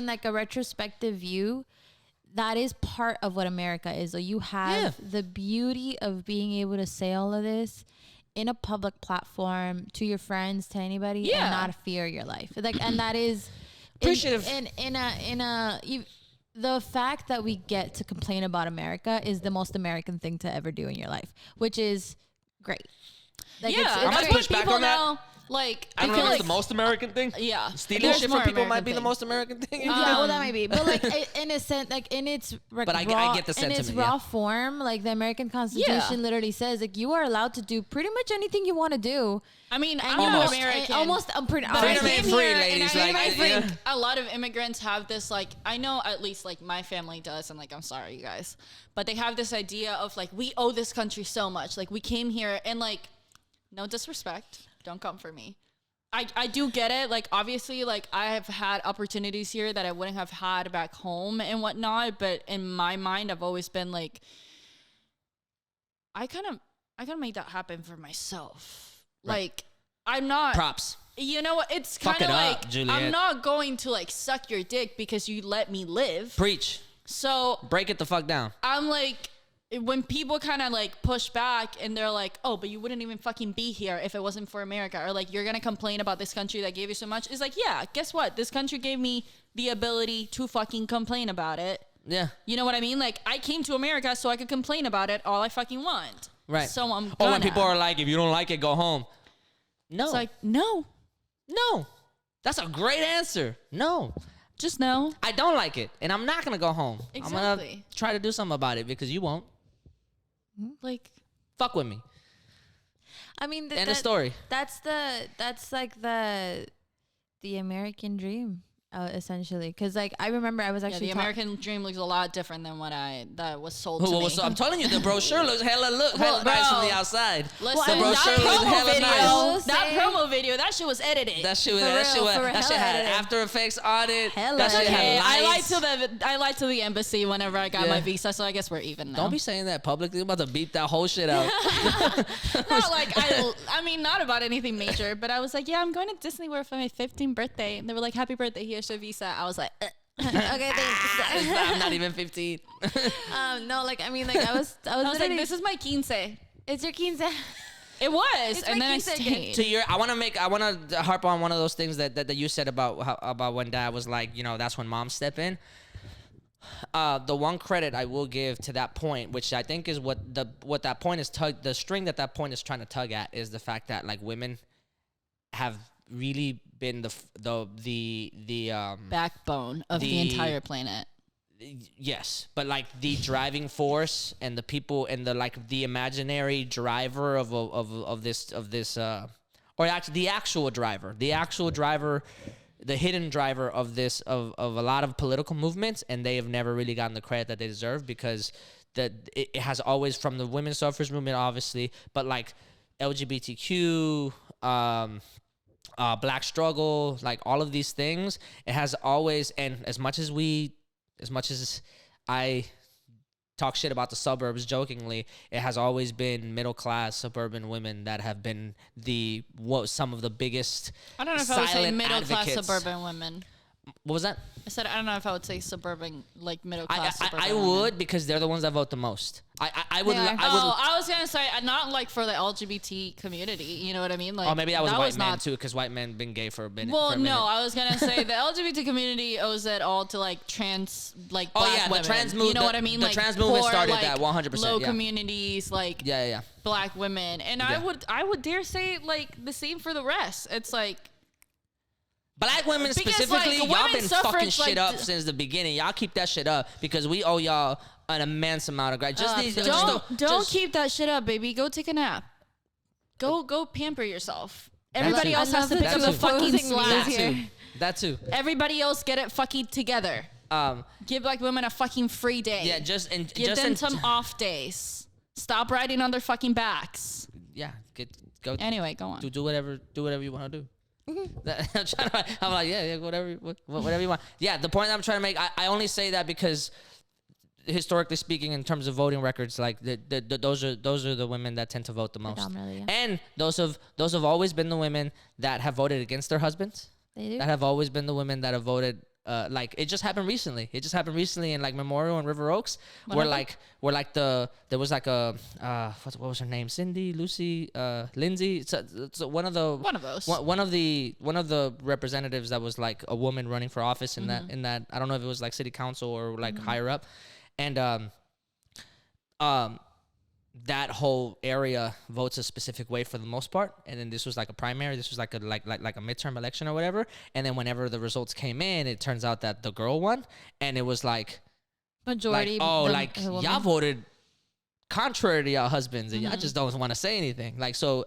like a retrospective view, that is part of what America is. So you have the beauty of being able to say all of this in a public platform to your friends, to anybody, and not fear your life. Like, and that is appreciative. The fact that we get to complain about America is the most American thing to ever do in your life, which is great. Like, I might push back on that. Like, I don't know if it's the most American thing. Yeah. Stealing shit from people might be the most American thing. Yeah, well, that might be. But like in a sense, like in its I get the sentiment. In its raw form, like the American Constitution literally says, like you are allowed to do pretty much anything you want to do. I mean, I'm not American. I'm pretty. Freedom ain't free, ladies. I think a lot of immigrants have this, like, I know at least like my family does, and like I'm sorry, you guys, but they have this idea of like we owe this country so much. Like we came here, and like, no disrespect, don't come for me. I do get it. Like, obviously, like, I have had opportunities here that I wouldn't have had back home and whatnot. But in my mind, I've always been like, I kind of made that happen for myself. Right. Like, I'm not. Props. You know what? It's kind of like, Juliet. I'm not going to, like, suck your dick because you let me live. Preach. So. Break it the fuck down. I'm like. When people kind of like push back and they're like, oh, but you wouldn't even fucking be here if it wasn't for America. Or like, you're going to complain about this country that gave you so much. It's like, yeah, guess what? This country gave me the ability to fucking complain about it. Yeah. You know what I mean? Like, I came to America so I could complain about it all I fucking want. Right. So I'm gonna. Or when people are like, if you don't like it, go home. No. It's like, no. No. That's a great answer. No. Just no. I don't like it. And I'm not going to go home. Exactly. I'm going to try to do something about it because you won't. Like, fuck with me. I mean, end of story. That's like the American dream, essentially. Because like I remember I was actually the American dream looks a lot different than that was sold to me. So I'm telling you, the brochure looks hella nice from the outside. Listen, the brochure looks hella nice. That promo video, that shit was edited. That shit had After Effects on it. That shit had lights. I lied to the embassy whenever I got my visa, so I guess we're even now. Don't be saying that publicly. I'm about to beep that whole shit out. Not like I mean, not about anything major, but I was like, yeah, I'm going to Disney World for my 15th birthday, and they were like, happy birthday, here's your visa. I was like, okay, thanks. I'm not even 15. No, like I mean, like I was like, this is my 15. It's your 15. It was, and then I stayed. I want to harp on one of those things that you said about when Dad was like, you know, that's when moms step in. The one credit I will give to that point, which I think is what that point is the string that point is trying to tug at, is the fact that like women have really been the backbone of the entire planet. Yes, but like the driving force and the people and the imaginary driver of this or actually the actual driver, the hidden driver of this of a lot of political movements, and they have never really gotten the credit that they deserve, because it has always, from the women's suffrage movement obviously, but like LGBTQ, black struggle, like all of these things, it has always, and as much as I talk shit about the suburbs jokingly, it has always been middle class suburban women that have been some of the biggest. I don't know if I would say middle class suburban women. What was that? I said I don't know if I would say suburban, like middle class. I would, because they're the ones that vote the most. I would. I was gonna say not like for the LGBT community. You know what I mean? Like, maybe that was white men too, because white men been gay for a minute. Well, no, I was gonna say the LGBT community owes it all to like trans, like black women. The trans movement. You know what I mean? The like trans movement started like, that 100%. Low communities, like black women, and I would dare say like the same for the rest. It's like. Black women specifically, like, y'all been fucking shit up since the beginning. Y'all keep that shit up because we owe y'all an immense amount of gratitude. Don't keep that shit up, baby. Go take a nap. Go pamper yourself. Everybody else has to pick up the fucking slack. That too. Everybody else get it fucking together. Give black women a fucking free day. Yeah, give them some off days. Stop riding on their fucking backs. Yeah, go. Anyway, go on. Do whatever you want to do. I'm like, yeah, whatever you want. Yeah, the point I'm trying to make, I only say that because historically speaking, in terms of voting records, like those are the women that tend to vote the most, and those have always been the women that have voted against their husbands. They do. That have always been the women that have voted like it just happened recently. It just happened recently in like Memorial and River Oaks, What where happened? there was like a what was her name? Cindy, Lucy, Lindsay. So one of the One of those. one of the representatives that was like a woman running for office in that I don't know if it was like city council or like higher up, and that whole area votes a specific way for the most part, and then this was like a primary. This was like a like a midterm election or whatever. And then whenever the results came in, it turns out that the girl won, and it was like Majority. y'all voted contrary to y'all husbands, and y'all just don't want to say anything. Like so,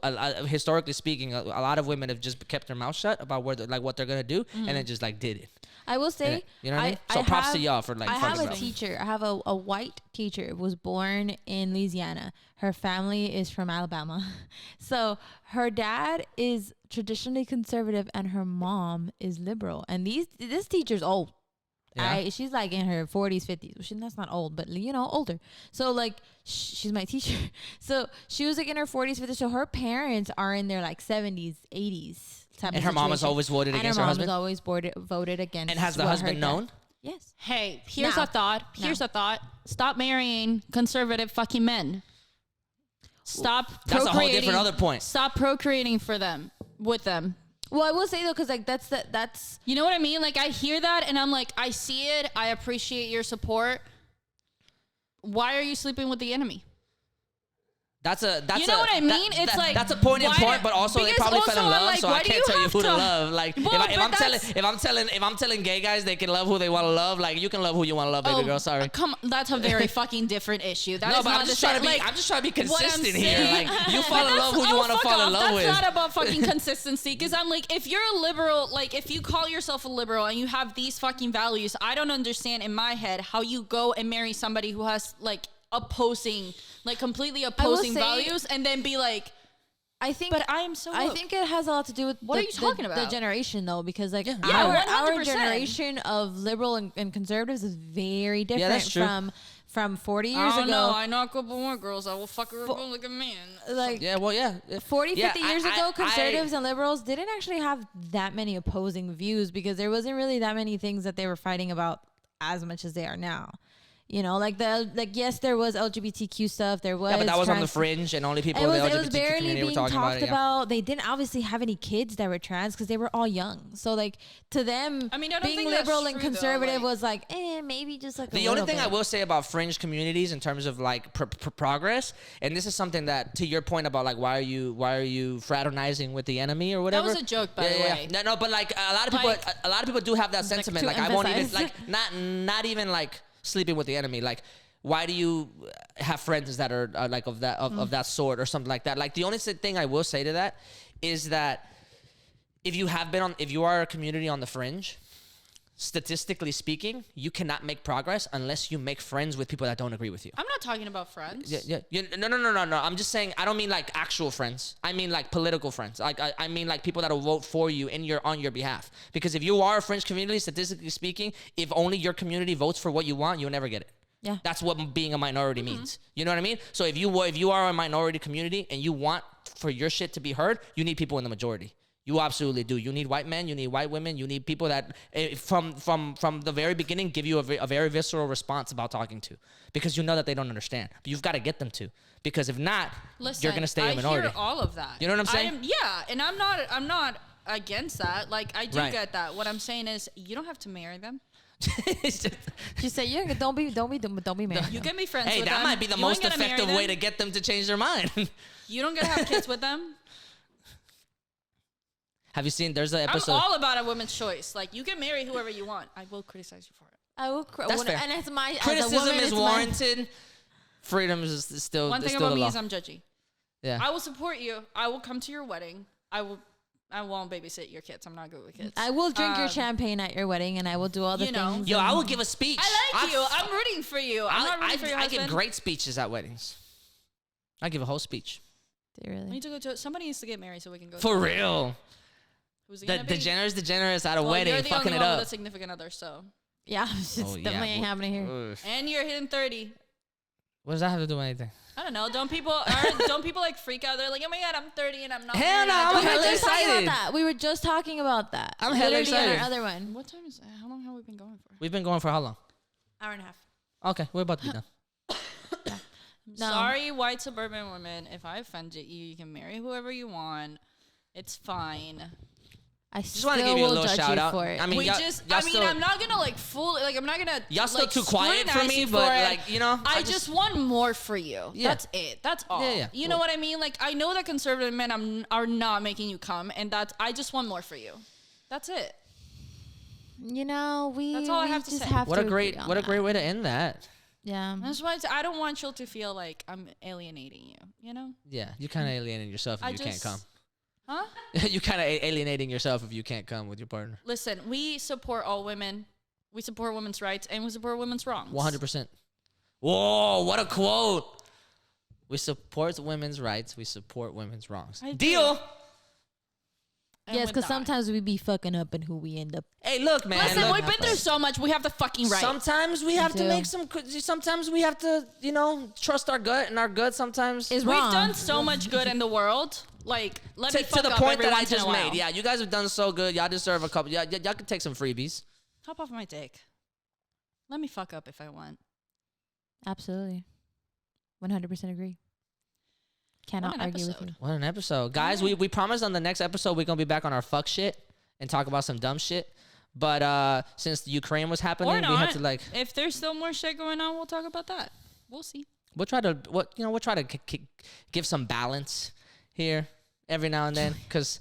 historically speaking, a lot of women have just kept their mouth shut about where what they're gonna do, and then just like did it. I will say, You know what I mean? So props to y'all for like. I have fucking a up. teacher. I have a white teacher. Was born in Louisiana. Her family is from Alabama, so her dad is traditionally conservative and her mom is liberal. And this teacher's old. Yeah. She's like in her 40s, 50s. That's not old, but older. So like she's my teacher. So she was like in her 40s, 50s. So her parents are in their like 70s, 80s. And her mom has always voted against her husband. And her mom has always voted against. And has the what husband her dad- known? Yes. Hey, here's Now. a thought. Here's a thought. Stop marrying conservative fucking men. Stop That's a whole procreating. different other point. Stop procreating with them. Well, I will say though, because like that's You know what I mean? Like I hear that and I'm like, I see it. I appreciate your support. Why are you sleeping with the enemy? That's You know what I mean? It's like, that's a poignant why point, do- but also they because probably also fell in I'm love, like, so why I do can't you tell you have who to to- love. Like Well, if I'm telling gay guys they can love who they want to love, like you can love who you want to love, baby girl. Sorry. Come on, that's a very fucking different issue. That No, is but not I'm just the trying to same. be. Like, I'm just trying to be what I'm consistent here. saying- Like you fall in love who you want to fuck fall in off. love with. That's not about fucking consistency. Because I'm like, if you're a liberal, like if you call yourself a liberal and you have these fucking values, I don't understand in my head how you go and marry somebody who has like completely opposing say- values, and then be like, I think. but I am so. I think it has a lot to do with What are you talking the about? generation though, because like Yeah, our 100%. generation of liberal and conservatives is very different that's true. from 40 years I don't ago. know. I knock up more girls. I will fuck a Republican man. Like Yeah, well, yeah. 40, Yeah, 50 years I- ago, conservatives and liberals didn't actually have that many opposing views because there wasn't really that many things that they were fighting about as much as they are now. Yes, there was LGBTQ stuff. There was. Yeah, but that was on the trans- fringe, and only people It in was, the it was LGBTQ barely community were being talking about talked it. Yeah. about. They didn't obviously have any kids that were trans because they were all young. So like to them, I mean, I don't being think that's liberal and true, though, conservative like- was like, maybe just like The only thing I will say about fringe communities in terms of like progress, and this is something that, to your point about like why are you fraternizing with the enemy or whatever. was a joke, by the way. No, but like a lot of people do have that sentiment. to Like I won't even emphasize. like not even like sleeping with the enemy. Like why do you have friends that are like of that sort or something like that? Like the only thing I will say to that is that if you are a community on the fringe, statistically speaking, you cannot make progress unless you make friends with people that don't agree with you. I'm not talking about friends. No. I'm just saying, I don't mean like actual friends. I mean like political friends. Like I mean like people that will vote for you on your behalf. Because if you are a fringe community, statistically speaking, if only your community votes for what you want, you'll never get it. Yeah. That's what being a minority means. You know what I mean? So if you are a minority community and you want for your shit to be heard, you need people in the majority. You absolutely do. You need white men. You need white women. You need people that, from the very beginning, give you a very visceral response about talking to, because you know that they don't understand. But you've got to get them to, because if not, Listen, you're gonna stay a minority. I hear all of that. You know what I'm saying? And I'm not against that. Like I do Right. get that. What I'm saying is, you don't have to marry them. It's just- She said, "Yeah, don't be married." You can be friends hey, with that them. might be the You ain't most gotta marry effective way them. to get them to change their mind. You don't gotta have kids with them. Have you seen? There's an I'm episode. all about a woman's choice. Like you can marry whoever you want. I will criticize you for it. I will. That's fair. And as my Criticism as a woman, is it's my- warranted. Freedom is still One thing still about the me law. is I'm judgy. Yeah. I will support you. I will come to your wedding. I won't babysit your kids. I'm not good with kids. I will drink your champagne at your wedding, and I will do all the you know. things. Yo, and- I will give a speech. I like you. I'm rooting for you. I'm not rooting for your I husband. give great speeches at weddings. I give a whole speech. Do you We really? need to go to. Somebody needs to get married so we can go. For to real. Who's it The gonna be? degenerates at a Well, wedding, you're the fucking only it one up. with a significant other, so. Yeah, it's Oh, definitely ain't happening here. Oof. And you're hitting 30. What does that have to do with anything? I don't know. Don't people like freak out? They're like, oh my god, I'm 30 and I'm not. Hell no, I'm hella excited. We were just talking about that. I'm hella excited. On our other one. What time is it? How long have we been going for? We've been going for how long? Hour and a half. Okay, we're about to be done. No. Sorry, white suburban women. If I offended you, you can marry whoever you want. It's fine. I just want to give you a little shout out. For it. I mean, I'm not gonna like I'm not gonna. Y'all still like, too quiet for me, but like, you know, I just want more for you. Yeah. That's it. That's all. Yeah. You know what I mean? Like, I know that conservative men are not making you come, and I just want more for you. That's it. You know, That's all I have to say. What a great way to end that. Yeah. I don't want you to feel like I'm alienating you. You know? Yeah, you kind of alienating yourself if you can't come. Huh? You kind of alienating yourself if you can't come with your partner. Listen, we support all women. We support women's rights and we support women's wrongs. 100%. Whoa, what a quote. We support women's rights. We support women's wrongs. Deal. Yes, because sometimes we be fucking up in who we end up. Hey, look, man. Listen, we've been through so much. We have the fucking right. Sometimes we have to make some. Sometimes we have to, trust our gut, and our gut sometimes is wrong. We've done so much good in the world. Like, let me fuck to the up point every that I once in just a while. made. Yeah, you guys have done so good. Y'all deserve a couple. Y'all could take some freebies. Hop off my dick. Let me fuck up if I want. Absolutely. 100% agree. Cannot argue with you. What an episode. Guys, we promised on the next episode we're going to be back on our fuck shit and talk about some dumb shit. But since Ukraine was happening, we had to like... If there's still more shit going on, we'll talk about that. We'll see. We'll try to give some balance here every now and then. Because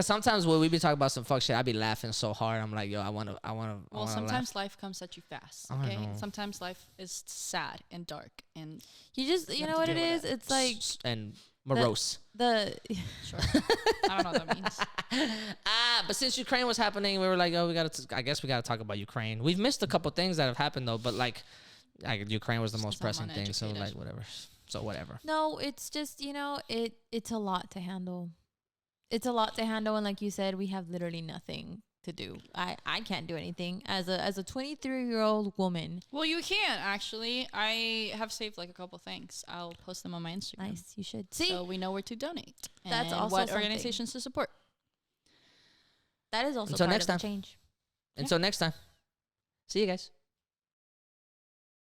sometimes when we be talking about some fuck shit, I be laughing so hard. I'm like, yo, I want to Well, sometimes laugh. Life comes at you fast, okay? Sometimes life is sad and dark, and you just, you know what it is? It's like... And morose. Sure. I don't know what that means. But since Ukraine was happening, we were like, oh, I guess we got to talk about Ukraine. We've missed a couple things that have happened, though, but like Ukraine was the most pressing thing, so like whatever. No, it's just, it's a lot to handle. It's a lot to handle, and like you said, we have literally nothing to do. I can't do anything as a 23-year-old woman. Well, you can actually. I have saved like a couple things. I'll post them on my Instagram. Nice, you should. See, so we know where to donate. That's and also what something. Organizations to support. That is also Until part next of the time. change. Until next time. See you guys.